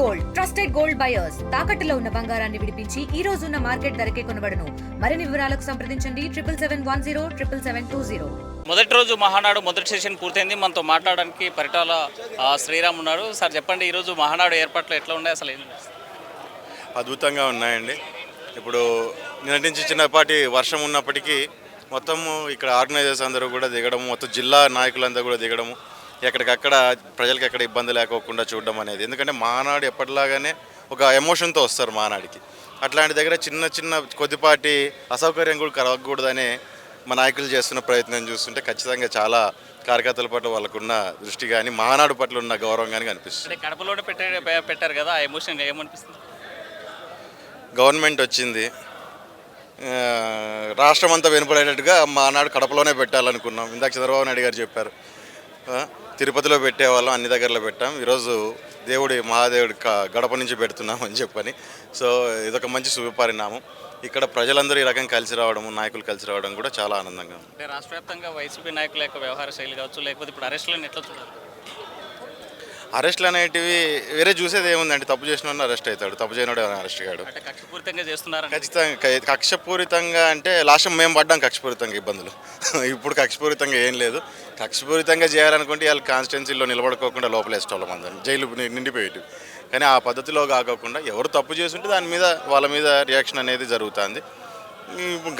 Gold trusted gold buyers తాకట్టులో ఉన్న బంగారాన్ని విడిపించి ఈ రోజు ఉన్న మార్కెట్ ధరకే కొనబడును. మరిన్ని వివరాలకు సంప్రదించండి 77107720. మొదటి రోజు మహానాడు మొదటి సెషన్ పూర్తయింది. మనతో మాట్లాడడానికి పరిటాల శ్రీరామ్ ఉన్నారు. సార్ చెప్పండి, ఈరోజు మహానాడు ఏర్పాట్లు ఎట్లా ఉన్నాయి, అసలు ఏం అద్భుతంగా ఉన్నాయండి. ఇప్పుడు నిన్నటి నుంచి చిన్నపాటి వర్షం ఉన్నప్పటికీ మొత్తము ఇక్కడ ఆర్గనైజర్స్ అందరూ కూడా దిగడము, మొత్తం జిల్లా నాయకులందరూ కూడా దిగడము, ఎక్కడికక్కడ ప్రజలకు ఎక్కడ ఇబ్బంది లేకోకుండా చూడడం అనేది. ఎందుకంటే మహానాడు ఎప్పటిలాగానే ఒక ఎమోషన్తో వస్తారు మహానాడికి. అట్లాంటి దగ్గర చిన్న చిన్న కొద్దిపాటి అసౌకర్యం కూడా కలగకూడదనే మా నాయకులు చేస్తున్న ప్రయత్నం చూస్తుంటే ఖచ్చితంగా చాలా కార్యకర్తల పట్ల వాళ్ళకున్న దృష్టి కానీ మహానాడు పట్ల ఉన్న గౌరవం కానీ కనిపిస్తుంది. కడపలోనే పెట్టారు కదా, ఆ ఎమోషన్ ఏమనిపిస్తుంది? గవర్నమెంట్ వచ్చింది, రాష్ట్రం అంతా వినపడేటట్టుగా మహానాడు కడపలోనే పెట్టాలనుకున్నాం. ఇందాక చంద్రబాబు నాయుడు గారు చెప్పారు తిరుపతిలో పెట్టేవాళ్ళం, అన్ని దగ్గరలో పెట్టాం. ఈరోజు మహాదేవుడి గడప నుంచి పెడుతున్నాం అని చెప్పని. సో ఇదొక మంచి శుభపరిణామం. ఇక్కడ ప్రజలందరూ ఈ రకంగా కలిసి రావడం, నాయకులు కలిసి రావడం కూడా చాలా ఆనందంగా ఉంది. అంటే రాష్ట్ర వ్యాప్తంగా వైసీపీ నాయకుల యొక్క వ్యవహార శైలి కావచ్చు, లేకపోతే ఇప్పుడు అరెస్టులను ఎట్లా చూడాలి? అరెస్టులు అనేటివి వేరే చూసేది ఏముందండి, తప్పు చేసిన అరెస్ట్ అవుతాడు, తప్పు చేయనోడు అరెస్ట్ కాడు. అంటే కక్షపూరితంగా చేస్తున్నారు. ఖచ్చితంగా కక్షపూరితంగా అంటే లాస్ట్ మేము పడ్డాం కక్షపూరితంగా ఇబ్బందులు. ఇప్పుడు కక్షపూరితంగా ఏం లేదు. కక్షపూరితంగా చేయాలనుకుంటే వాళ్ళ కాన్స్టిట్యున్సీలో నిలబడుకోకుండా లోపలేసేవాళ్ళం అందరం, జైలు నిండిపోయేటివి. కానీ ఆ పద్ధతిలో కాకుండా ఎవరు తప్పు చేస్తుంటే దాని మీద వాళ్ళ మీద రియాక్షన్ అనేది జరుగుతుంది.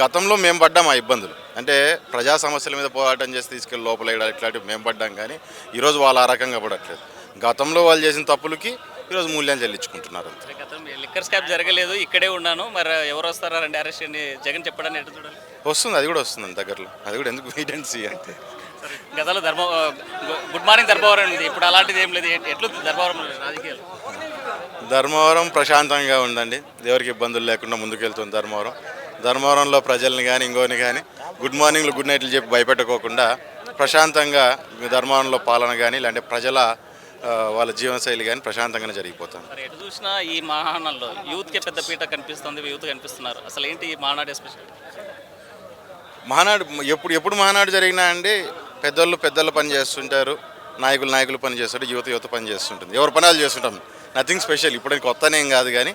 గతంలో మేము పడ్డాం ఆ ఇబ్బందులు, అంటే ప్రజా సమస్యల మీద పోరాటం చేసి తీసుకెళ్ళి లోపలేయడాలు ఇట్లాంటివి మేము పడ్డాం. కానీ ఈరోజు వాళ్ళు ఆ రకంగా పడట్లేదు. గతంలో వాళ్ళు చేసిన తప్పులకి ఈరోజు మూల్యం చెల్లించుకుంటున్నారు. లిక్కర్ స్కాప్ జరగలేదు, ఇక్కడే ఉన్నాను, మరి ఎవరు వస్తారంటే అరెస్ట్ అని జగన్ చెప్పడానికి ఎట్లా చూడాలి? వస్తుంది, అది కూడా వస్తుంది దగ్గరలో. అది కూడా ఎందుకు వెయిట్ అండ్ సీ అంటే. గతంలో గుడ్ మార్నింగ్ ధర్మవరం ఉంది, ఇప్పుడు అలాంటిది ఏం లేదు. ఎట్లు ధర్మవరం రాజకీయాలు? ధర్మవరం ప్రశాంతంగా ఉందండి, ఎవరికి ఇబ్బందులు లేకుండా ముందుకెళ్తుంది ధర్మవరం. ధర్మవరంలో ప్రజల్ని కానీ ఇంకోని కానీ గుడ్ మార్నింగ్లు గుడ్ నైట్లు చెప్పి భయపెట్టుకోకుండా ప్రశాంతంగా ధర్మవరంలో పాలన కానీ ఇలాంటి ప్రజల వాళ్ళ జీవనశైలి కానీ ప్రశాంతంగానే జరిగిపోతాం. మరి ఎటు చూసినా ఈ మహానాడులో యూత్కే పెద్ద పీట కనిపిస్తుంది, యూత్ కనిపిస్తున్నారు. అసలు ఏంటి ఈ మహానాడు స్పెషల్? మహానాడు ఎప్పుడు మహానాడు జరిగినా అండి, పెద్దలు పని చేస్తుంటారు, నాయకులు పని చేస్తారు, యువత పని చేస్తుంటుంది, ఎవరి పనాలు చేస్తుంటాం. Nothing special. ఇప్పుడు కొత్తనేం కాదు, కానీ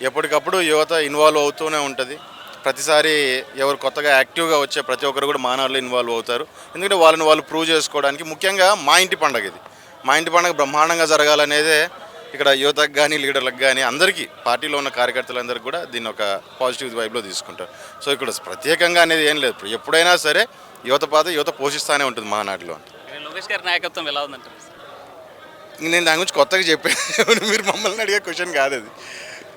ఎప్పటికప్పుడు యువత ఇన్వాల్వ్ అవుతూనే ఉంటుంది. ప్రతిసారి ఎవరు కొత్తగా యాక్టివ్గా వచ్చే ప్రతి ఒక్కరు కూడా మహానాడులో ఇన్వాల్వ్ అవుతారు. ఎందుకంటే వాళ్ళని వాళ్ళు ప్రూవ్ చేసుకోవడానికి. ముఖ్యంగా మా ఇంటి పండుగ ఇది. మా ఇంటి పండుగ బ్రహ్మాండంగా జరగాలనేదే ఇక్కడ యువతకు కానీ లీడర్లకు కానీ అందరికీ, పార్టీలో ఉన్న కార్యకర్తలందరికీ కూడా దీన్ని ఒక పాజిటివ్ వైబ్లో తీసుకుంటారు. సో ఇక్కడ ప్రత్యేకంగా అనేది ఏం లేదు. ఎప్పుడైనా సరే యువత పోషిస్తూనే ఉంటుంది మహానాడులో. లోకేష్ గారి నాయకత్వం ఎలా ఉందంటారు? నేను దాని గురించి కొత్తగా చెప్పాను, మీరు మమ్మల్ని అడిగే క్వశ్చన్ కాదు అది.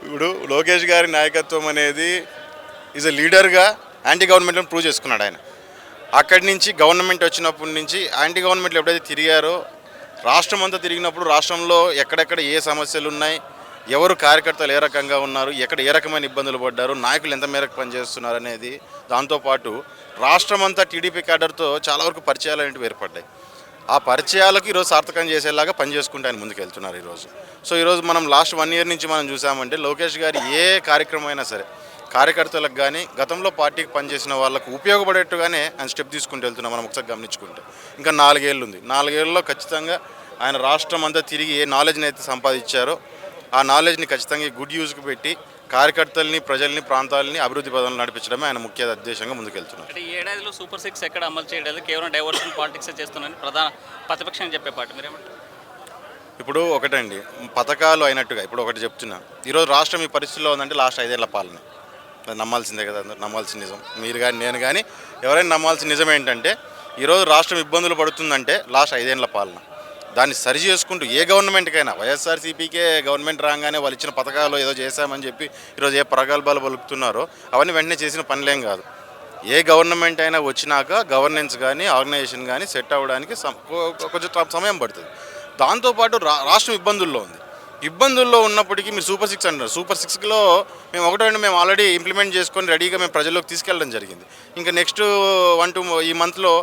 ఇప్పుడు లోకేష్ గారి నాయకత్వం అనేది ఈజ్ ఎ లీడర్గా యాంటీ గవర్నమెంట్లను ప్రూవ్ చేసుకున్నాడు ఆయన. అక్కడి నుంచి గవర్నమెంట్ వచ్చినప్పటి నుంచి యాంటీ గవర్నమెంట్లు ఎప్పుడైతే తిరిగారో, రాష్ట్రం అంతా తిరిగినప్పుడు రాష్ట్రంలో ఎక్కడెక్కడ ఏ సమస్యలు ఉన్నాయి, ఎవరు కార్యకర్తలు ఏ రకంగా ఉన్నారు, ఎక్కడ ఏ రకమైన ఇబ్బందులు పడ్డారు, నాయకులు ఎంత మేరకు పనిచేస్తున్నారు అనేది, దాంతోపాటు రాష్ట్రం అంతా టీడీపీ క్యాడర్తో చాలా వరకు పరిచయాలు అనేవి ఏర్పడ్డాయి. ఆ పరిచయాలకు ఈరోజు సార్థకం చేసేలాగా పనిచేసుకుంటూ ఆయన ముందుకు వెళ్తున్నారు ఈరోజు. సో ఈరోజు మనం లాస్ట్ 1 year నుంచి మనం చూసామంటే లోకేష్ గారు ఏ కార్యక్రమం అయినా సరే కార్యకర్తలకు కానీ గతంలో పార్టీకి పనిచేసిన వాళ్ళకు ఉపయోగపడేట్టుగానే ఆయన స్టెప్ తీసుకుంటూ వెళ్తున్నాం. మనం ఒకసారి గమనించుకుంటే ఇంకా 4 ఏళ్ళు ఉంది. 4 ఏళ్ళలో ఖచ్చితంగా ఆయన రాష్ట్రం అంతా తిరిగి ఏ నాలెడ్జ్ని అయితే సంపాదించారో ఆ నాలెడ్జ్ని ఖచ్చితంగా గుడ్ యూజ్కి పెట్టి కార్యకర్తల్ని, ప్రజల్ని, ప్రాంతాలని అభివృద్ధి పదంలో నడిపించడమే ఆయన ముఖ్య ఉద్దేశంగా ముందుకెళ్తున్నారు. అంటే ఈ ఏడాదిలో సూపర్ 6 ఎక్కడ అమలు చేయలేదు, కేవలం డైవర్షన్ పాలిటిక్స్ చేస్తున్నారని ప్రధాన ప్రతిపక్షం చెప్పే పార్టీ మీరేమంటారు? ఇప్పుడు ఒకటండి, పథకాలు అయినట్టుగా ఇప్పుడు ఒకటి చెప్తున్నా. ఈరోజు రాష్ట్రం ఈ పరిస్థితిలో ఉందంటే లాస్ట్ 5 ఏళ్ల పాలన. నమ్మాల్సిందే కదా, నమ్మాల్సిన నిజం. మీరు కానీ నేను కానీ ఎవరైనా నమ్మాల్సిన నిజం ఏంటంటే ఈరోజు రాష్ట్రం ఇబ్బందులు పడుతుందంటే లాస్ట్ 5 ఏళ్ల పాలన. దాన్ని సరి చేసుకుంటూ ఏ గవర్నమెంట్కైనా, వైఎస్ఆర్సీపీకే గవర్నమెంట్ రాగానే వాళ్ళు ఇచ్చిన పథకాలు ఏదో చేశామని చెప్పి ఈరోజు ఏ ప్రగల్భాలు పలుకుతున్నారో అవన్నీ వెంటనే చేసిన పనులేం కాదు. ఏ గవర్నమెంట్ అయినా వచ్చినాక గవర్నెన్స్ కానీ ఆర్గనైజేషన్ కానీ సెట్ అవ్వడానికి కొంచెం సమయం పడుతుంది. దాంతోపాటు రాష్ట్రం ఇబ్బందుల్లో ఉన్నప్పటికీ మీరు సూపర్ 6 అంటారు. సూపర్ 6లో మేము మేము ఆల్రెడీ ఇంప్లిమెంట్ చేసుకొని రెడీగా మేము ప్రజల్లోకి తీసుకెళ్ళడం జరిగింది. ఇంకా నెక్స్ట్ 1-2 ఈ మంత్లో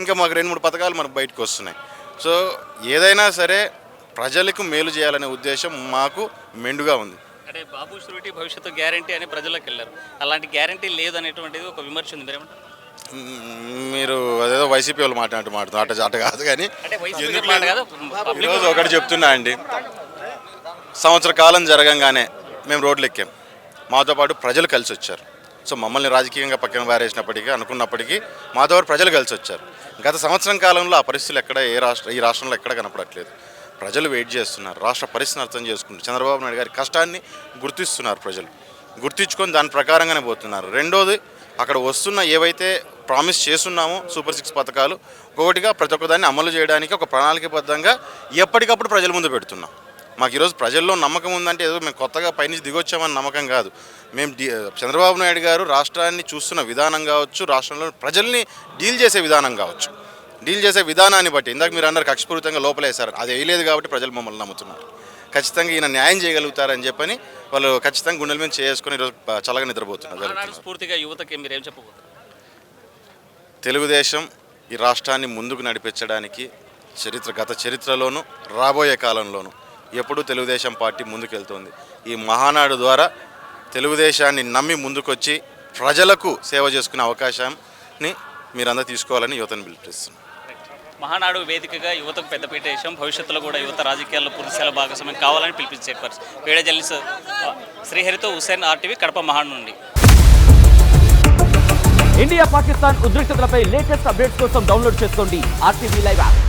ఇంకా మాకు 2-3 పథకాలు మనకు బయటకు వస్తున్నాయి. సో ఏదైనా సరే ప్రజలకు మేలు చేయాలనే ఉద్దేశం మాకు మెండుగా ఉంది. అంటే బాబు షూరిటీ భవిష్యత్తు గ్యారంటీ అని ప్రజలకు వెళ్ళారు, అలాంటి గ్యారంటీ లేదు అనేటువంటిది ఒక విమర్శ ఉంది. మీరేమంటారు? మీరు అదేదో వైసీపీ వాళ్ళు మాట్లాడుతున్నారు, అట కాదు. కానీ ఈరోజు ఒకటి చెప్తున్నా అండి, సంవత్సర కాలం జరగంగానే మేము రోడ్లు ఎక్కాం. మాతో పాటు ప్రజలు కలిసి వచ్చారు. సో మమ్మల్ని రాజకీయంగా పక్కన వారేసినప్పటికీ అనుకున్నప్పటికీ మాతో పాటు ప్రజలు కలిసి వచ్చారు. గత సంవత్సరం కాలంలో ఆ పరిస్థితులు ఎక్కడ ఈ రాష్ట్రంలో ఎక్కడ కనపడట్లేదు. ప్రజలు వెయిట్ చేస్తున్నారు. రాష్ట్ర పరిస్థితిని అర్థం చేసుకుంటారు. చంద్రబాబు నాయుడు గారి కష్టాన్ని గుర్తిస్తున్నారు. ప్రజలు గుర్తించుకొని దాని ప్రకారంగానే పోతున్నారు. రెండోది, అక్కడ వస్తున్న ఏవైతే ప్రామిస్ చేస్తున్నామో సూపర్ 6 పథకాలు ఒక్కొక్కటిగా ప్రతి ఒక్కదాన్ని అమలు చేయడానికి ఒక ప్రణాళికబద్ధంగా ఎప్పటికప్పుడు ప్రజల ముందు పెడుతున్నాం. మాకు ఈరోజు ప్రజల్లో నమ్మకం ఉందంటే ఏదో మేము కొత్తగా పైనుంచి దిగొచ్చామని నమ్మకం కాదు. మేము చంద్రబాబు నాయుడు గారు రాష్ట్రాన్ని చూస్తున్న విధానం కావచ్చు, రాష్ట్రంలో ప్రజల్ని డీల్ చేసే విధానం కావచ్చు, డీల్ చేసే విధానాన్ని బట్టి ఇందాక మీరు అన్నారు కక్షపూరితంగా లోపలేశారు. అది వేయలేదు కాబట్టి ప్రజలు మమ్మల్ని నమ్ముతున్నారు. ఖచ్చితంగా ఈయన న్యాయం చేయగలుగుతారని చెప్పని వాళ్ళు ఖచ్చితంగా గుండెల మీద చేసుకొని ఈరోజు చల్లగా నిద్రపోతున్నారు. స్ఫూర్తిగా యువతకి మీరు ఏం చెప్పబోతున్నారు? తెలుగుదేశం ఈ రాష్ట్రాన్ని ముందుకు నడిపించడానికి గత చరిత్రలోనూ రాబోయే కాలంలోనూ ఎప్పుడూ తెలుగుదేశం పార్టీ ముందుకెళ్తుంది. ఈ మహానాడు ద్వారా తెలుగుదేశాన్ని నమ్మి ముందుకొచ్చి ప్రజలకు సేవ చేసుకునే అవకాశాన్ని మీరందరూ తీసుకోవాలని యువతను పిలుపునిస్తున్నాను. మహానాడు వేదికగా యువతకు పెద్దపీట వేసాం. భవిష్యత్తులో కూడా యువత రాజకీయాల్లో పూర్తిస్థాయిలో భాగస్వామ్యం కావాలని పిలిపించే పరిస్థితి. వీడియో జర్నలిస్ట్ శ్రీహరితో హుసేన్, RTV, కడప మహానాడు నుండి. ఇండియా పాకిస్తాన్ ఉద్రిక్తతలపై లేటెస్ట్ అప్డేట్స్ కోసం డౌన్లోడ్ చేసుకోండి RTV లైవ్ యాప్.